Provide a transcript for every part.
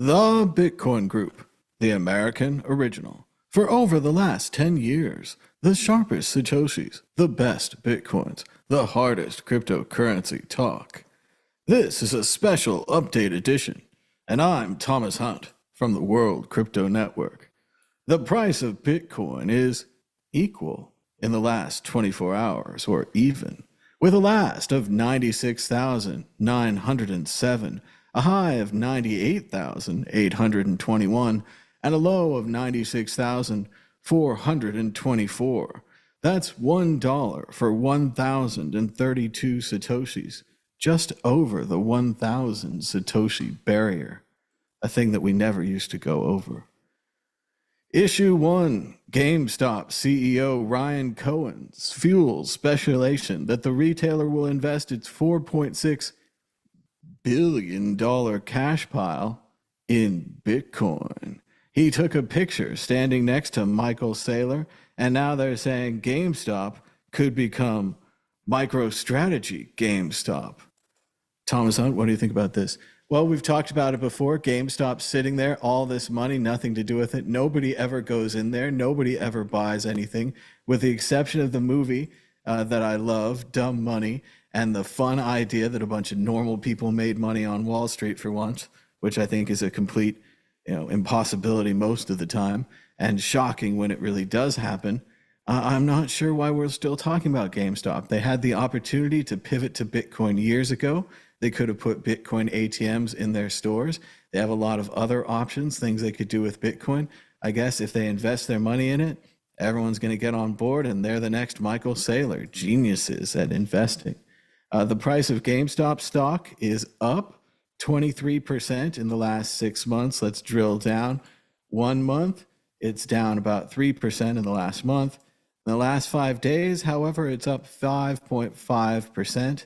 The Bitcoin Group, the American original. For over the last 10 years, the sharpest Satoshis, the best Bitcoins, the hardest cryptocurrency talk. This is a special update edition, and I'm Thomas Hunt from the World Crypto Network. The price of Bitcoin is equal in the last 24 hours, or even, with a last of 96,907, a high of 98,821, and a low of 96,424. That's $1 for 1,032 Satoshis, just over the 1,000 Satoshi barrier, a thing that we never used to go over. Issue 1, GameStop CEO Ryan Cohen fuels speculation that the retailer will invest its $4.6 billion cash pile in Bitcoin. He took a picture standing next to Michael Saylor, and now they're saying GameStop could become MicroStrategy GameStop. Thomas Hunt, what do you think about this? Well, we've talked about it before. GameStop's sitting there, all this money, nothing to do with it. Nobody ever goes in there. Nobody ever buys anything, with the exception of the movie that I love, Dumb Money, and the fun idea that a bunch of normal people made money on Wall Street for once, which I think is a complete, impossibility most of the time, and shocking when it really does happen. I'm not sure why we're still talking about GameStop. They had the opportunity to pivot to Bitcoin years ago. They could have put Bitcoin ATMs in their stores. They have a lot of other options, things they could do with Bitcoin. I guess if they invest their money in it, everyone's going to get on board, and they're the next Michael Saylor, geniuses at investing. The price of GameStop stock is up 23% in the last 6 months. Let's drill down. 1 month, it's down about 3% in the last month. In the last 5 days, however, it's up 5.5%.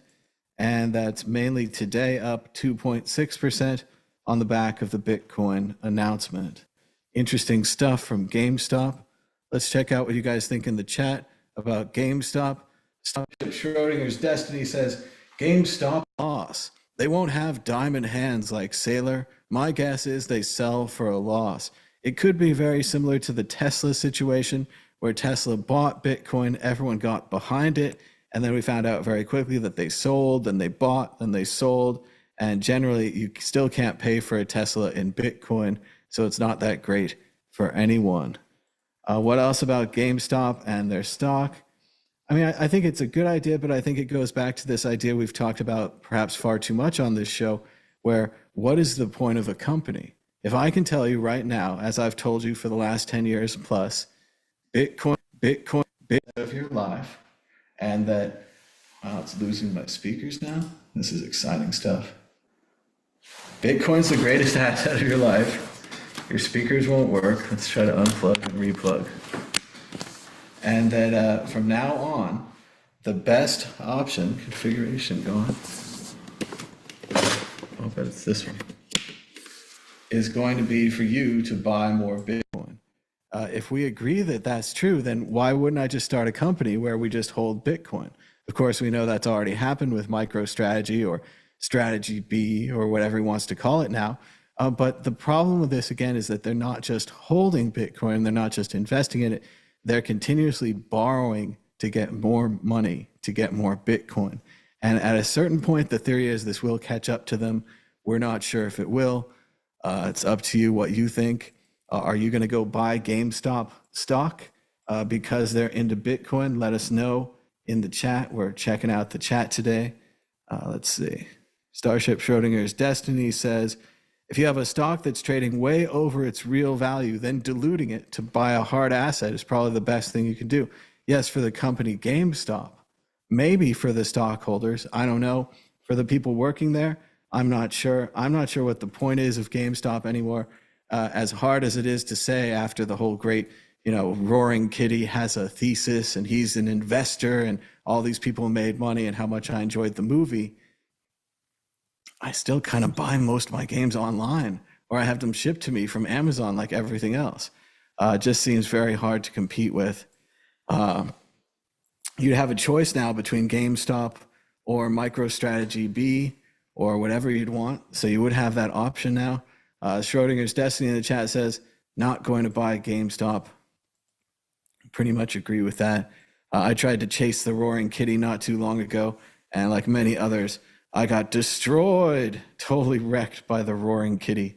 And that's mainly today, up 2.6% on the back of the Bitcoin announcement. Interesting stuff from GameStop. Let's check out what you guys think in the chat about GameStop. Schrodinger's Destiny says, GameStop loss. They won't have diamond hands like Saylor. My guess is they sell for a loss. It could be very similar to the Tesla situation, where Tesla bought Bitcoin, everyone got behind it, and then we found out very quickly that they sold, then they bought, then they sold, and generally you still can't pay for a Tesla in Bitcoin, so it's not that great for anyone. What else about GameStop and their stock? I mean, I think it's a good idea, but I think it goes back to this idea we've talked about perhaps far too much on this show, where what is the point of a company? If I can tell you right now, as I've told you for the last 10 years plus, Bitcoin of your life, and that, wow, it's losing my speakers now. This is exciting stuff. Bitcoin's the greatest asset of your life. Your speakers won't work. Let's try to unplug and replug. And that from now on, the best option, configuration, go on. I'll bet it's this one, is going to be for you to buy more Bitcoin. If we agree that that's true, then why wouldn't I just start a company where we just hold Bitcoin? Of course, we know that's already happened with MicroStrategy or Strategy B or whatever he wants to call it now. But the problem with this, again, is that they're not just holding Bitcoin, they're not just investing in it, they're continuously borrowing to get more money, to get more Bitcoin. And at a certain point, the theory is this will catch up to them. We're not sure if it will. It's up to you what you think. Are you going to go buy GameStop stock because they're into Bitcoin? Let us know in the chat. We're checking out the chat today. Let's see. Starship Schrodinger's Destiny says, if you have a stock that's trading way over its real value, then diluting it to buy a hard asset is probably the best thing you can do. Yes, for the company GameStop. Maybe for the stockholders. I don't know. For the people working there, I'm not sure. I'm not sure what the point is of GameStop anymore. As hard as it is to say after the whole great, Roaring Kitty has a thesis and he's an investor and all these people made money and how much I enjoyed the movie, I still kind of buy most of my games online, or I have them shipped to me from Amazon like everything else. It just seems very hard to compete with. You'd have a choice now between GameStop or MicroStrategy B or whatever you'd want. So you would have that option now. Schrodinger's Destiny in the chat says, not going to buy GameStop. Pretty much agree with that. I tried to chase the Roaring Kitty not too long ago, and like many others, I got destroyed, totally wrecked by the Roaring Kitty.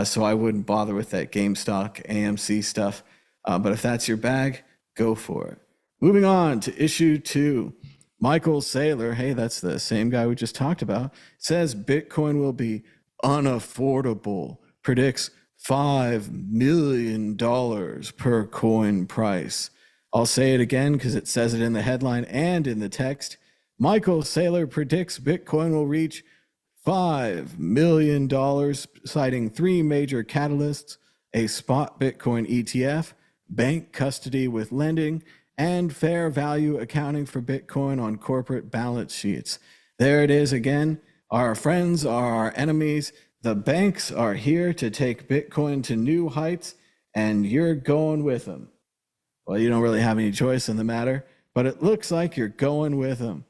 So I wouldn't bother with that GameStop AMC stuff. But if that's your bag, go for it. Moving on to issue 2. Michael Saylor, hey, that's the same guy we just talked about, says Bitcoin will be unaffordable, predicts $5 million per coin price. I'll say it again because it says it in the headline and in the text. Michael Saylor predicts Bitcoin will reach $5 million, citing 3 major catalysts: a spot Bitcoin ETF, bank custody with lending, and fair value accounting for Bitcoin on corporate balance sheets. There it is again. Our friends are our enemies. The banks are here to take Bitcoin to new heights, and you're going with them. Well, you don't really have any choice in the matter, but it looks like you're going with them.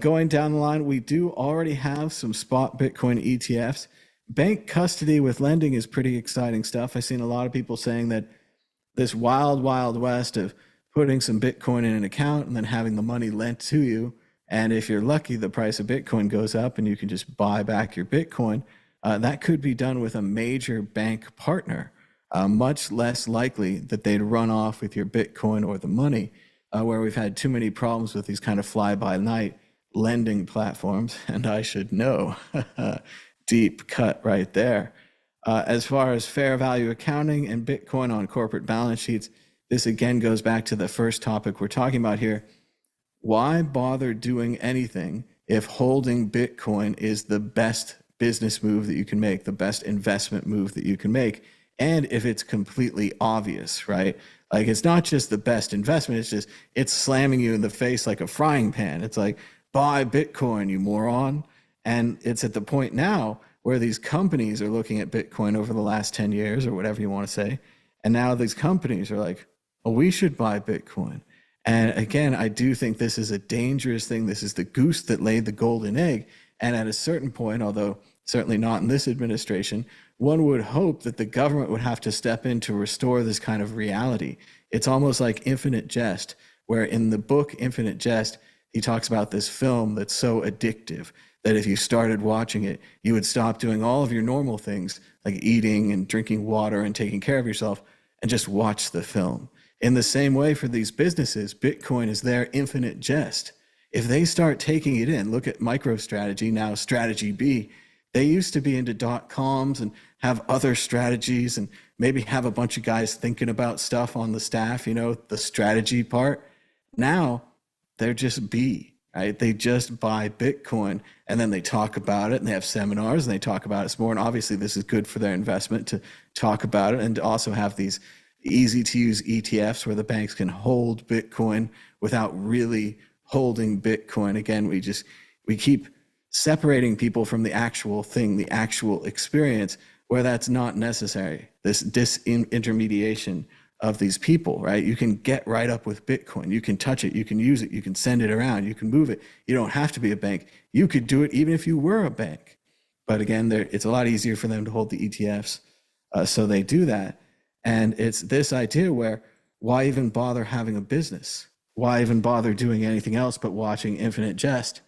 Going down the line, we do already have some spot Bitcoin ETFs. Bank custody with lending is pretty exciting stuff. I've seen a lot of people saying that this wild, wild west of putting some Bitcoin in an account and then having the money lent to you. And if you're lucky, the price of Bitcoin goes up and you can just buy back your Bitcoin. That could be done with a major bank partner. Much less likely that they'd run off with your Bitcoin or the money, where we've had too many problems with these kind of fly-by-night lending platforms, and I should know. Deep cut right there. As far as fair value accounting and Bitcoin on corporate balance sheets, this again goes back to the first topic we're talking about here. Why bother doing anything if holding Bitcoin is the best business move that you can make, the best investment move that you can make? And if it's completely obvious, right? Like, it's not just the best investment, it's slamming you in the face like a frying pan. It's like, buy Bitcoin, you moron. And it's at the point now where these companies are looking at Bitcoin over the last 10 years or whatever you want to say. And now these companies are like, oh, we should buy Bitcoin. And again, I do think this is a dangerous thing. This is the goose that laid the golden egg. And at a certain point, although certainly not in this administration, one would hope that the government would have to step in to restore this kind of reality. It's almost like Infinite Jest, where in the book Infinite Jest, he talks about this film that's so addictive that if you started watching it, you would stop doing all of your normal things like eating and drinking water and taking care of yourself and just watch the film. In the same way for these businesses, Bitcoin is their Infinite Jest. If they start taking it in, look at MicroStrategy, now Strategy B. They used to be into .coms and have other strategies and maybe have a bunch of guys thinking about stuff on the staff, you know, the strategy part. Now they're just B, right? They just buy Bitcoin and then they talk about it and they have seminars and they talk about it some more. And obviously this is good for their investment to talk about it and to also have these easy to use ETFs where the banks can hold Bitcoin without really holding Bitcoin. Again, we keep separating people from the actual thing, the actual experience, where that's not necessary. This disintermediation of these people, right? You can get right up with Bitcoin. You can touch it. You can use it. You can send it around. You can move it. You don't have to be a bank. You could do it even if you were a bank. But again, it's a lot easier for them to hold the ETFs. So they do that. And it's this idea where why even bother having a business? Why even bother doing anything else but watching Infinite Jest?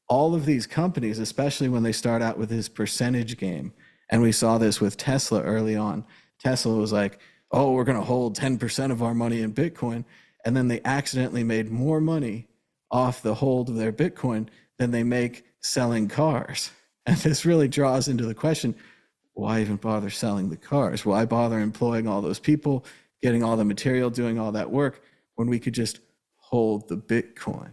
All of these companies, especially when they start out with this percentage game, and we saw this with Tesla early on. Tesla was like, oh, we're going to hold 10% of our money in Bitcoin. And then they accidentally made more money off the hold of their Bitcoin than they make selling cars. And this really draws into the question, why even bother selling the cars? Why bother employing all those people, getting all the material, doing all that work, when we could just hold the Bitcoin?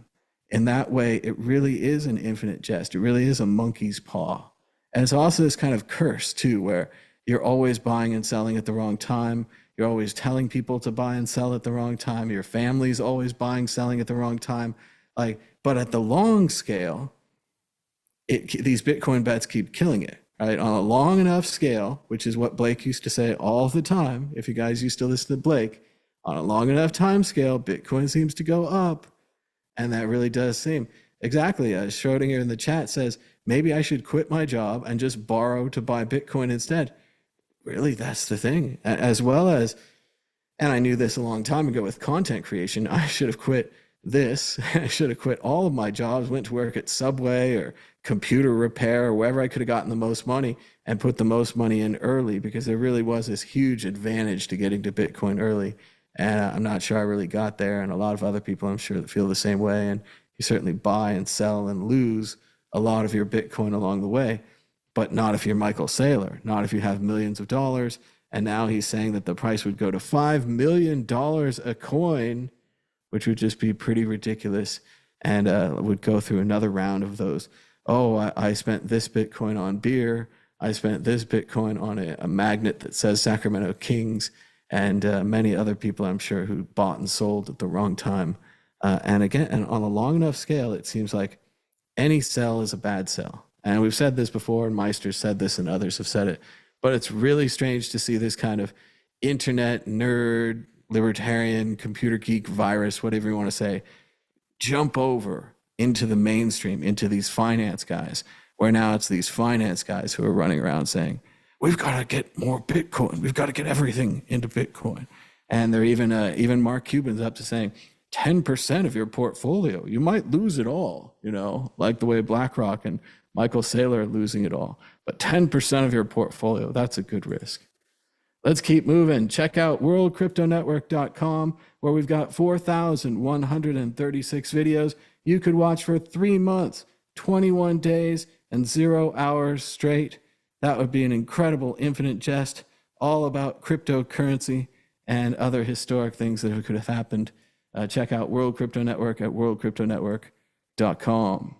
In that way, it really is an infinite jest. It really is a monkey's paw. And it's also this kind of curse, too, where you're always buying and selling at the wrong time. You're always telling people to buy and sell at the wrong time. Your family's always buying, selling at the wrong time. But at the long scale, these Bitcoin bets keep killing it, right? On a long enough scale, which is what Blake used to say all the time, if you guys used to listen to Blake, on a long enough time scale, Bitcoin seems to go up. And that really does seem exactly. Schrodinger in the chat says, maybe I should quit my job and just borrow to buy Bitcoin instead. really, that's the thing. As well as, and I knew this a long time ago with content creation, I should have quit this. I should have quit all of my jobs, went to work at Subway or computer repair or wherever I could have gotten the most money and put the most money in early, because there really was this huge advantage to getting to Bitcoin early. And I'm not sure I really got there. And a lot of other people, I'm sure, that feel the same way. And you certainly buy and sell and lose a lot of your Bitcoin along the way, but not if you're Michael Saylor, not if you have millions of dollars. And now he's saying that the price would go to $5 million a coin, which would just be pretty ridiculous, and would go through another round of those. Oh, I spent this Bitcoin on beer. I spent this Bitcoin on a magnet that says Sacramento Kings, and many other people, I'm sure, who bought and sold at the wrong time. And again, and on a long enough scale, it seems like any sell is a bad sell. And we've said this before, and Meister said this, and others have said it. But it's really strange to see this kind of internet nerd, libertarian, computer geek virus, whatever you want to say, jump over into the mainstream, into these finance guys, where now it's these finance guys who are running around saying, we've got to get more Bitcoin. We've got to get everything into Bitcoin. And they're even Mark Cuban's up to saying 10% of your portfolio, you might lose it all, like the way BlackRock and Michael Saylor are losing it all. But 10% of your portfolio, that's a good risk. Let's keep moving. Check out worldcryptonetwork.com, where we've got 4,136 videos you could watch for 3 months, 21 days, and 0 hours straight. That would be an incredible infinite jest, all about cryptocurrency and other historic things that could have happened. Check out World Crypto Network at worldcryptonetwork.com.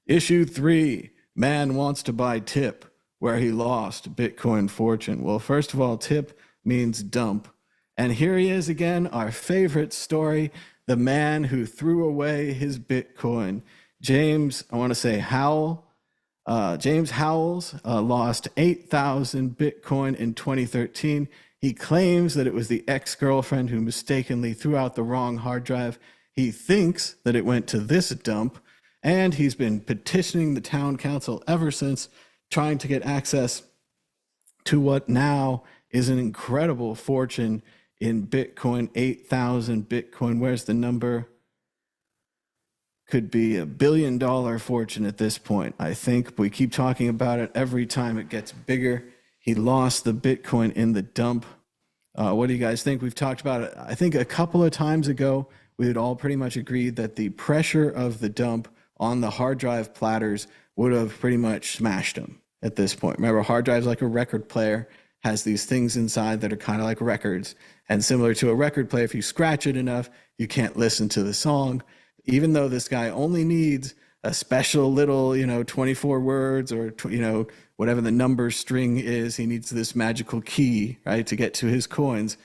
Issue 3, man wants to buy tip, where he lost Bitcoin fortune. Well, first of all, tip means dump. And here he is again, our favorite story, the man who threw away his Bitcoin. James Howells lost 8,000 Bitcoin in 2013. He claims that it was the ex-girlfriend who mistakenly threw out the wrong hard drive. He thinks that it went to this dump, and he's been petitioning the town council ever since, trying to get access to what now is an incredible fortune in Bitcoin, 8,000 Bitcoin. Where's the number? Could be $1 billion fortune at this point. I think we keep talking about it every time it gets bigger. He lost the Bitcoin in the dump. What do you guys think? We've talked about it. I think a couple of times ago, we had all pretty much agreed that the pressure of the dump on the hard drive platters would have pretty much smashed them at this point. Remember, hard drive's like a record player, has these things inside that are kind of like records. And similar to a record player, if you scratch it enough, you can't listen to the song. Even though this guy only needs a special little, 24 words or, whatever the number string is, he needs this magical key, right, to get to his coins.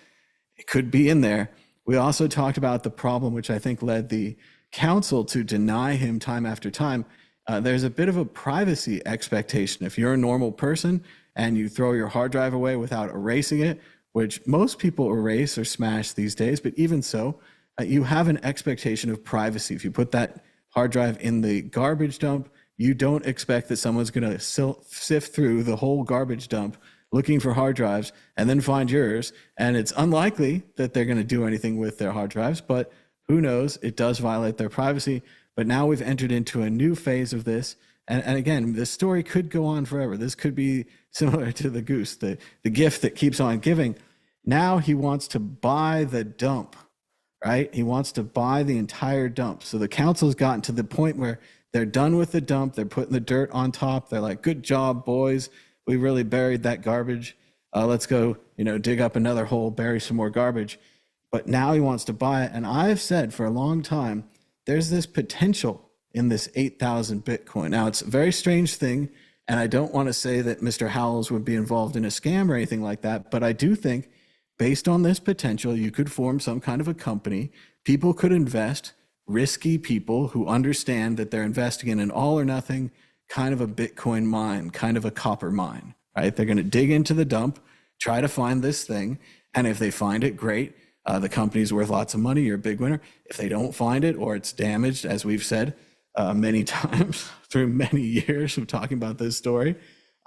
It could be in there. We also talked about the problem, which I think led the council to deny him time after time. There's a bit of a privacy expectation. If you're a normal person and you throw your hard drive away without erasing it, which most people erase or smash these days, but even so, you have an expectation of privacy. If you put that hard drive in the garbage dump, you don't expect that someone's going to sift through the whole garbage dump looking for hard drives and then find yours. And it's unlikely that they're going to do anything with their hard drives, but who knows? It does violate their privacy. But now we've entered into a new phase of this. And again, this story could go on forever. This could be similar to the goose, the gift that keeps on giving. Now he wants to buy the dump, right? He wants to buy the entire dump. So the council's gotten to the point where they're done with the dump. They're putting the dirt on top. They're like, good job, boys. We really buried that garbage. Let's go, dig up another hole, bury some more garbage. But now he wants to buy it. And I've said for a long time, there's this potential in this 8,000 Bitcoin. Now, it's a very strange thing, and I don't want to say that Mr. Howells would be involved in a scam or anything like that, but I do think based on this potential, you could form some kind of a company. People could invest, risky people who understand that they're investing in an all or nothing kind of a Bitcoin mine, kind of a copper mine, right? They're going to dig into the dump, try to find this thing, and if they find it, great. The company's worth lots of money. You're a big winner. If they don't find it or it's damaged, as we've said many times through many years of talking about this story,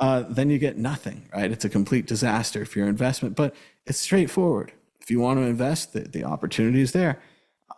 then you get nothing, right? It's a complete disaster for your investment, but it's straightforward. If you want to invest, the opportunity is there.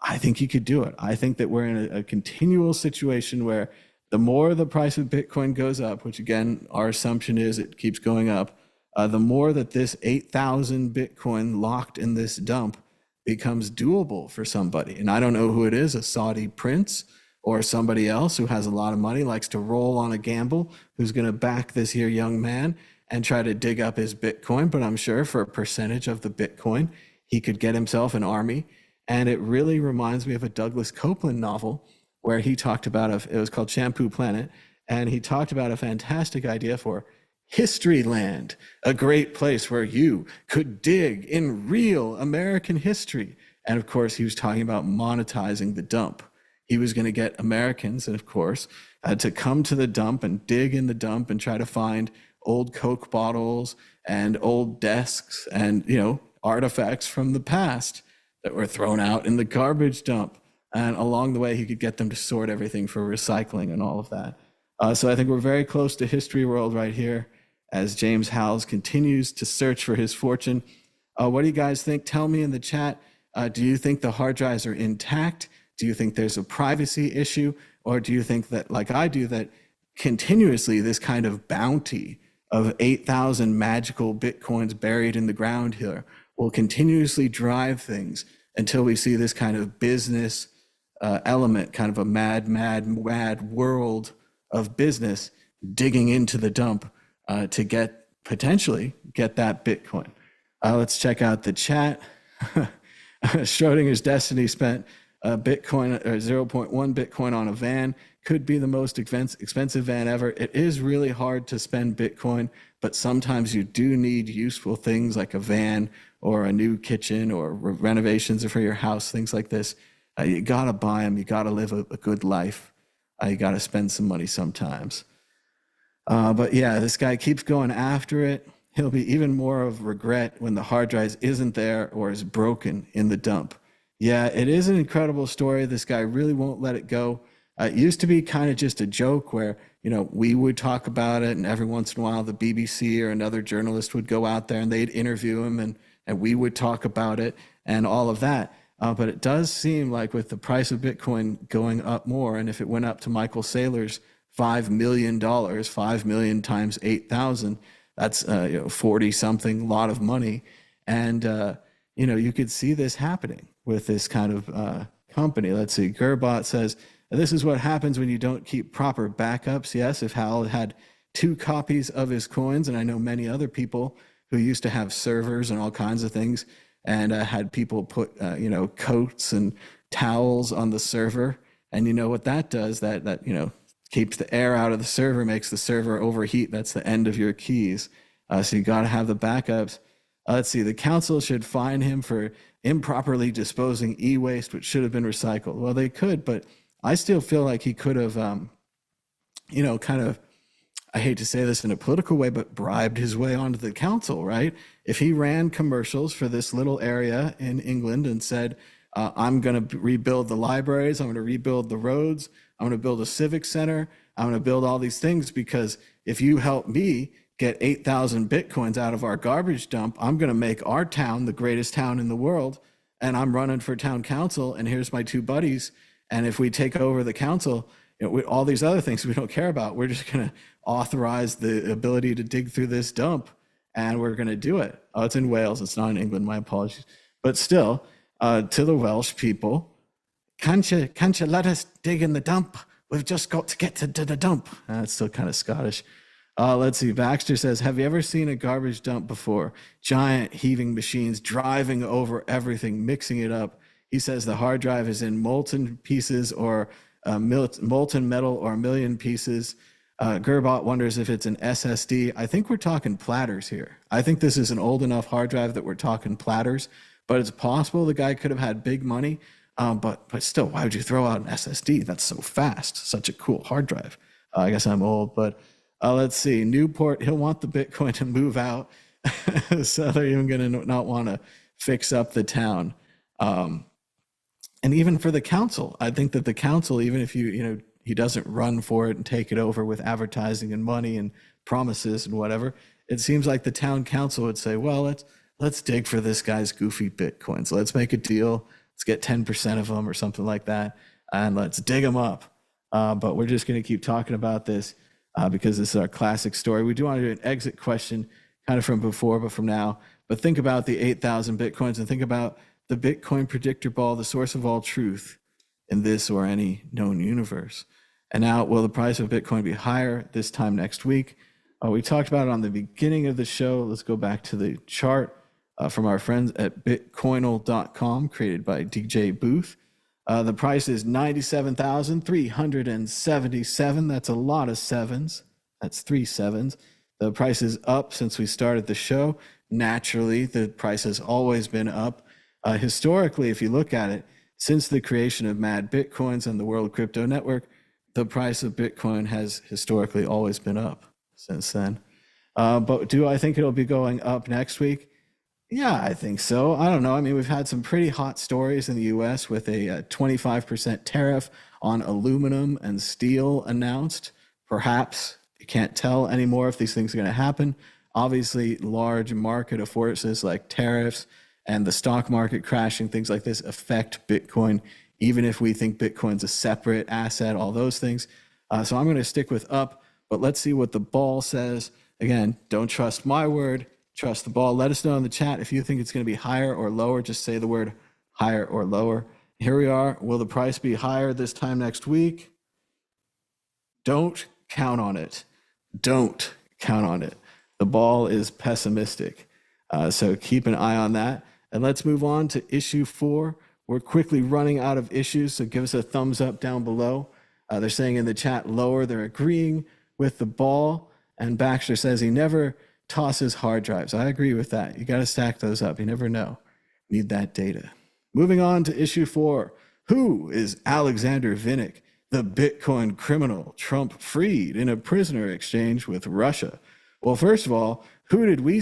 I think you could do it. I think that we're in a continual situation where the more the price of Bitcoin goes up, which again, our assumption is it keeps going up, the more that this 8,000 Bitcoin locked in this dump becomes doable for somebody. And I don't know who it is, a Saudi prince or somebody else who has a lot of money, likes to roll on a gamble, who's going to back this here young man and try to dig up his Bitcoin. But I'm sure for a percentage of the Bitcoin, he could get himself an army. And it really reminds me of a Douglas Copeland novel where he talked about, it was called Shampoo Planet, and he talked about a fantastic idea for History Land, a great place where you could dig in real American history. And of course, he was talking about monetizing the dump. He was going to get Americans, and of course, to come to the dump and dig in the dump and try to find old Coke bottles and old desks and, artifacts from the past that were thrown out in the garbage dump. And along the way, he could get them to sort everything for recycling and all of that. So I think we're very close to history world right here as James Howells continues to search for his fortune. What do you guys think? Tell me in the chat. Do you think the hard drives are intact? Do you think there's a privacy issue? Or do you think that, like I do, that continuously this kind of bounty of 8,000 magical Bitcoins buried in the ground here will continuously drive things until we see this kind of business element, kind of a mad world of business digging into the dump to potentially get that Bitcoin. Let's check out the chat. Schrodinger's Destiny spent Bitcoin or 0.1 Bitcoin on a van. Could be the most expensive van ever. It is really hard to spend Bitcoin, but sometimes you do need useful things like a van or a new kitchen or renovations for your house, things like this. You gotta buy them. You gotta live a good life. You gotta spend some money sometimes. But yeah, this guy keeps going after it. He'll be even more of regret when the hard drive isn't there or is broken in the dump. Yeah, it is an incredible story. This guy really won't let it go. It used to be kind of just a joke where, we would talk about it, and every once in a while the BBC or another journalist would go out there and they'd interview him, and we would talk about it and all of that. But it does seem like with the price of Bitcoin going up more, and if it went up to Michael Saylor's $5 million, 5 million times 8,000, that's 40 something, lot of money. And, you could see this happening with this kind of company. Let's see, Gerbot says, this is what happens when you don't keep proper backups. Yes, if Hal had 2 copies of his coins, and I know many other people who used to have servers and all kinds of things, and had people put, coats and towels on the server. And you know what that does? That keeps the air out of the server, makes the server overheat. That's the end of your keys. So you got to have the backups. Let's see, the council should fine him for improperly disposing e-waste, which should have been recycled. Well, they could, but I still feel like he could have, kind of, I hate to say this in a political way, but bribed his way onto the council, right? If he ran commercials for this little area in England and said, I'm going to rebuild the libraries, I'm going to rebuild the roads, I'm going to build a civic center, I'm going to build all these things because if you help me get 8,000 Bitcoins out of our garbage dump, I'm going to make our town the greatest town in the world, and I'm running for town council, and here's my 2 buddies, and if we take over the council, all these other things we don't care about, we're just going to authorize the ability to dig through this dump, and we're going to do it. Oh, it's in Wales. It's not in England. My apologies. But still, to the Welsh people, can't you let us dig in the dump? We've just got to get to the dump. It's still kind of Scottish. Let's see. Baxter says, have you ever seen a garbage dump before? Giant heaving machines driving over everything, mixing it up. He says the hard drive is in molten pieces or molten metal or a million pieces. Gerbot wonders if it's an SSD. I think we're talking platters here. I think this is an old enough hard drive that we're talking platters, but it's possible the guy could have had big money. But still, why would you throw out an SSD? That's so fast. Such a cool hard drive. I guess I'm old, but let's see. Newport, he'll want the Bitcoin to move out. So they're even going to not want to fix up the town. And even for the council, I think that the council, even if you he doesn't run for it and take it over with advertising and money and promises and whatever. It seems like the town council would say, well, let's dig for this guy's goofy Bitcoins. Let's make a deal. Let's get 10% of them or something like that, and let's dig them up. But we're just going to keep talking about this because this is our classic story. We do want to do an exit question kind of from before, but from now. But think about the 8,000 Bitcoins and think about the Bitcoin predictor ball, the source of all truth in this or any known universe. And now, will the price of Bitcoin be higher this time next week? We talked about it on the beginning of the show. Let's go back to the chart from our friends at bitcoinal.com, created by DJ Booth. The price is 97,377. That's a lot of sevens. That's 3 sevens. The price is up since we started the show. Naturally, the price has always been up. Historically, if you look at it, since the creation of Mad Bitcoins and the World Crypto Network, the price of Bitcoin has historically always been up since then. But do I think it'll be going up next week? Yeah, I think so. I don't know. I mean, we've had some pretty hot stories in the US with a 25% tariff on aluminum and steel announced. Perhaps you can't tell anymore if these things are going to happen. Obviously, large market forces like tariffs and the stock market crashing, things like this affect Bitcoin, even if we think Bitcoin's a separate asset, all those things. So I'm going to stick with up, but let's see what the ball says. Again, don't trust my word, trust the ball. Let us know in the chat if you think it's going to be higher or lower. Just say the word higher or lower. Here we are. Will the price be higher this time next week? Don't count on it. Don't count on it. The ball is pessimistic. So keep an eye on that. And let's move on to issue 4. We're quickly running out of issues, so give us a thumbs up down below. They're saying in the chat lower. They're agreeing with the ball. And Baxter says he never tosses hard drives. I agree with that. You got to stack those up. You never know. Need that data. Moving on to issue 4. Who is Alexander Vinnik, the Bitcoin criminal Trump freed in a prisoner exchange with Russia? Well, first of all, who did we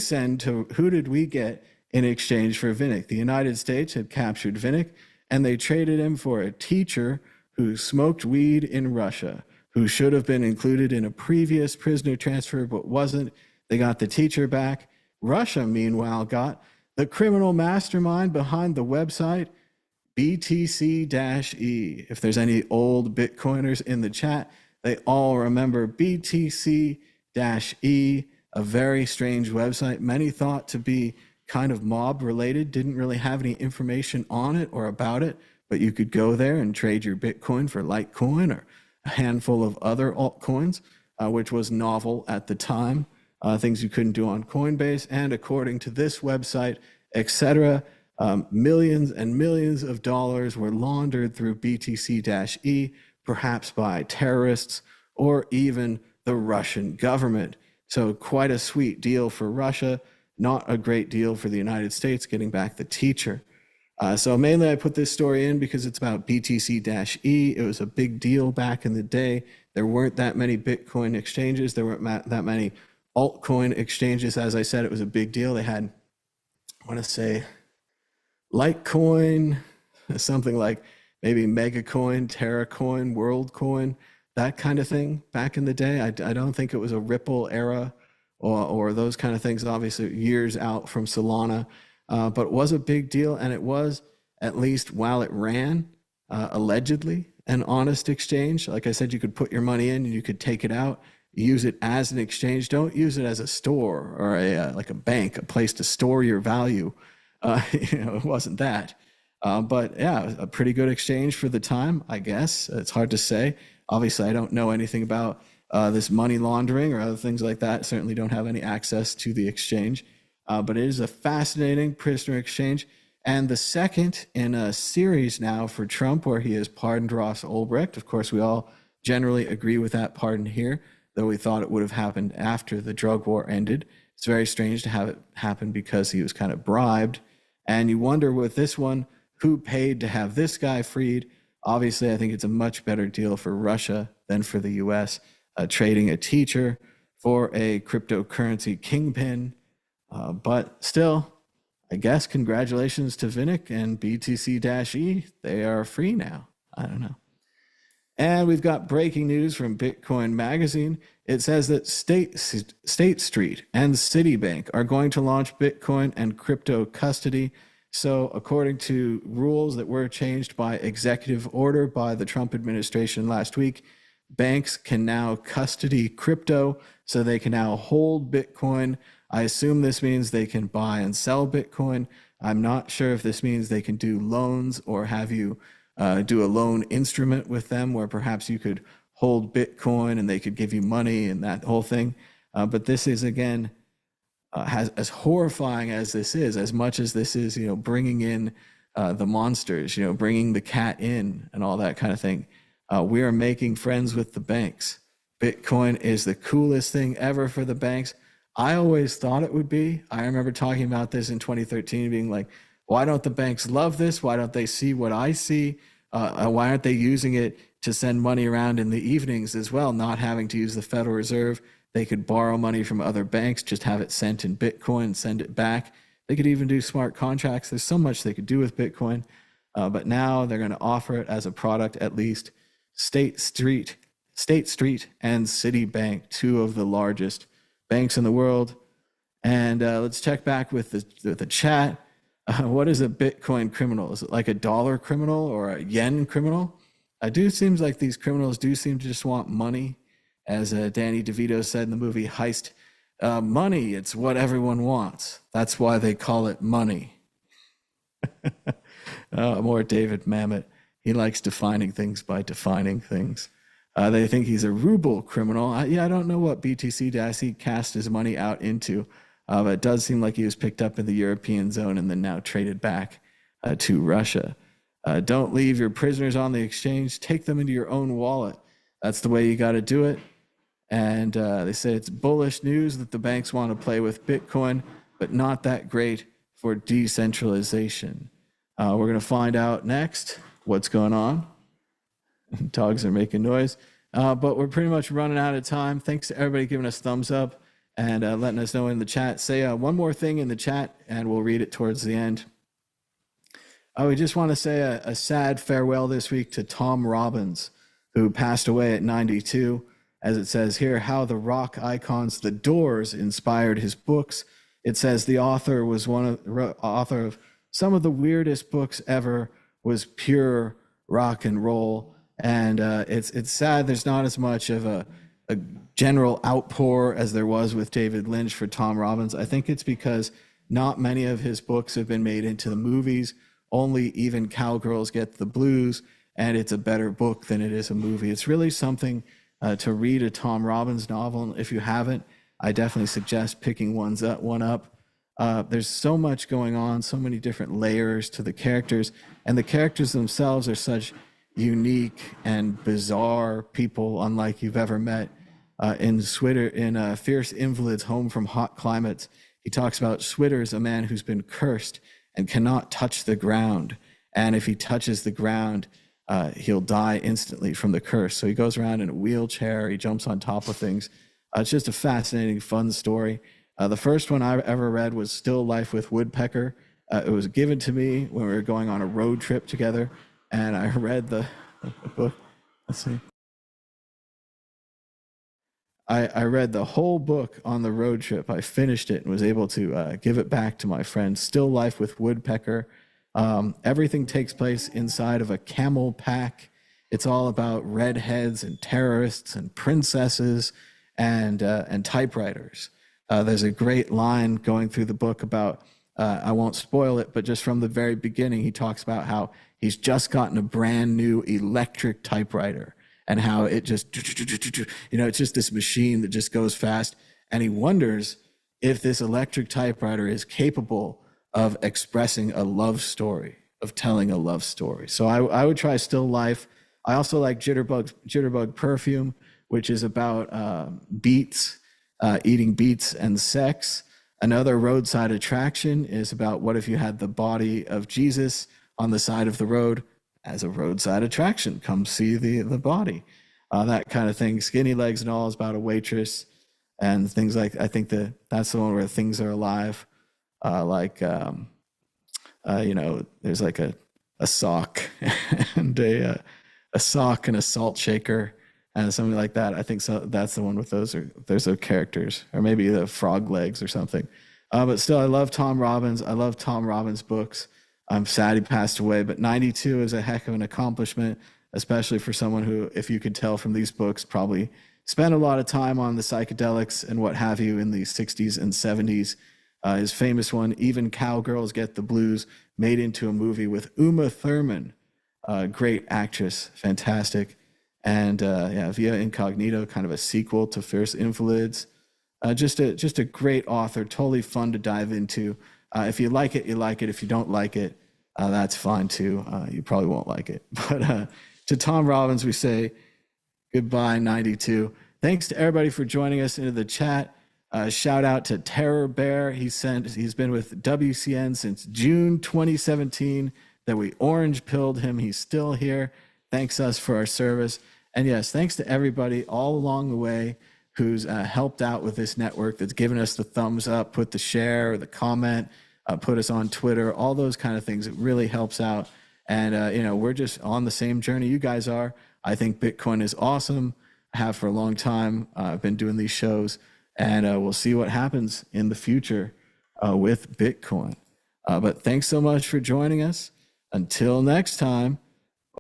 get in exchange for Vinnik? The United States had captured Vinnik, and they traded him for a teacher who smoked weed in Russia, who should have been included in a previous prisoner transfer but wasn't. They got the teacher back. Russia, meanwhile, got the criminal mastermind behind the website BTC-e. If there's any old Bitcoiners in the chat, they all remember BTC-e, a very strange website. Many thought to be kind of mob related, didn't really have any information on it or about it, but you could go there and trade your Bitcoin for Litecoin or a handful of other altcoins, which was novel at the time, things you couldn't do on Coinbase. And according to this website, etc., millions and millions of dollars were laundered through BTC-e, perhaps by terrorists or even the Russian government. So quite a sweet deal for Russia, not a great deal for the United States getting back the teacher. So mainly I put this story in because it's about BTC-e. It was a big deal back in the day. There weren't that many Bitcoin exchanges. There weren't that many altcoin exchanges. As I said, it was a big deal. They had, I want to say, Litecoin, something like maybe Megacoin, Terracoin, WorldCoin, that kind of thing back in the day. I don't think it was a Ripple era or those kind of things, obviously years out from Solana, but it was a big deal, and it was, at least while it ran, allegedly an honest exchange. Like I said, you could put your money in and you could take it out, use it as an exchange. Don't use it as a store or like a bank, a place to store your value. It wasn't that. But yeah, a pretty good exchange for the time, I guess. It's hard to say. Obviously, I don't know anything about this money laundering or other things like that. Certainly don't have any access to the exchange. But it is a fascinating prisoner exchange. And the second in a series now for Trump, where he has pardoned Ross Ulbricht. Of course, we all generally agree with that pardon here, though we thought it would have happened after the drug war ended. It's very strange to have it happen because he was kind of bribed. And you wonder with this one, who paid to have this guy freed? Obviously, I think it's a much better deal for Russia than for the US, trading a teacher for a cryptocurrency kingpin. But still, I guess congratulations to Vinnik and BTC-e. They are free now. I don't know. And we've got breaking news from Bitcoin Magazine. It says that State Street and Citibank are going to launch Bitcoin and crypto custody. So according to rules that were changed by executive order by the Trump administration last week, banks can now custody crypto, so they can now hold Bitcoin. I assume this means they can buy and sell Bitcoin. I'm not sure if this means they can do loans or have you do a loan instrument with them where perhaps you could hold Bitcoin and they could give you money and that whole thing. But this is, again, as horrifying as this is, as much as this is, bringing in the monsters, bringing the cat in and all that kind of thing. We are making friends with the banks. Bitcoin is the coolest thing ever for the banks. I always thought it would be. I remember talking about this in 2013, being like, why don't the banks love this? Why don't they see what I see? Why aren't they using it to send money around in the evenings as well, not having to use the Federal Reserve? They could borrow money from other banks, just have it sent in Bitcoin, send it back. They could even do smart contracts. There's so much they could do with Bitcoin. But now they're going to offer it as a product, at least. State Street and Citibank, two of the largest banks in the world. And let's check back with the chat. What is a Bitcoin criminal? Is it like a dollar criminal or a yen criminal? It seems like these criminals do seem to just want money. As Danny DeVito said in the movie Heist, money, it's what everyone wants. That's why they call it money. More David Mamet. He likes defining things by defining things. They think he's a ruble criminal. I don't know what BTC-e cast his money out into, but it does seem like he was picked up in the European zone and then now traded back to Russia. Don't leave your prisoners on the exchange. Take them into your own wallet. That's the way you got to do it. And they say it's bullish news that the banks want to play with Bitcoin, but not that great for decentralization. We're going to find out next what's going on. Dogs are making noise. But we're pretty much running out of time. Thanks to everybody giving us thumbs up and letting us know in the chat. Say one more thing in the chat, and we'll read it towards the end. We just want to say a sad farewell this week to Tom Robbins, who passed away at 92. As it says here, how the rock icons The Doors inspired his books. It says the author was author of some of the weirdest books ever, was pure rock and roll. And it's sad there's not as much of a general outpour as there was with David Lynch for Tom Robbins. I think it's because not many of his books have been made into the movies. Only Even Cowgirls Get the Blues, and it's a better book than it is a movie. It's really something to read a Tom Robbins novel. If you haven't, I definitely suggest picking one up. There's so much going on, so many different layers to the characters, and the characters themselves are such unique and bizarre people unlike you've ever met. In Fierce Invalids Home from Hot Climates, he talks about Switter's a man who's been cursed and cannot touch the ground. And if he touches the ground, he'll die instantly from the curse. So he goes around in a wheelchair, he jumps on top of things. It's just a fascinating, fun story. The first one I ever read was Still Life with Woodpecker. It was given to me when we were going on a road trip together, and I read the book. Let's see. I read the whole book on the road trip. I finished it and was able to give it back to my friend. Still Life with Woodpecker. Everything takes place inside of a camel pack. It's all about redheads and terrorists and princesses and typewriters. There's a great line going through the book about, I won't spoil it, but just from the very beginning, he talks about how he's just gotten a brand new electric typewriter and how it just, it's just this machine that just goes fast. And he wonders if this electric typewriter is capable of expressing a love story, of telling a love story. So I would try Still Life. I also like Jitterbug Perfume, which is about beets, eating beets and sex. Another roadside attraction is about what if you had the body of Jesus on the side of the road as a roadside attraction. Come see the body, that kind of thing. Skinny Legs and All is about a waitress and things like, I think that's the one where things are alive. There's like a sock and a sock and a salt shaker and something like that. I think so. That's the one with those characters, or maybe the frog legs or something. But still, I love Tom Robbins. I love Tom Robbins books. I'm sad he passed away, but 92 is a heck of an accomplishment, especially for someone who, if you could tell from these books, probably spent a lot of time on the psychedelics and what have you in the 60s and 70s. His famous one, Even Cowgirls Get the Blues, made into a movie with Uma Thurman, great actress, fantastic. And Via Incognito, kind of a sequel to Fierce Invalids. Just a great author, totally fun to dive into. If you like it, you like it. If you don't like it, that's fine too. You probably won't like it. But to Tom Robbins, we say goodbye, 92. Thanks to everybody for joining us into the chat. Shout out to Terror Bear. He's been with WCN since June 2017. That we orange pilled him. He's still here. Thanks us for our service. And yes, thanks to everybody all along the way who's helped out with this network, that's given us the thumbs up, put the share, or the comment, put us on Twitter, all those kind of things. It really helps out. And, we're just on the same journey you guys are. I think Bitcoin is awesome. I have for a long time. I've been doing these shows, and we'll see what happens in the future with Bitcoin. But thanks so much for joining us. Until next time,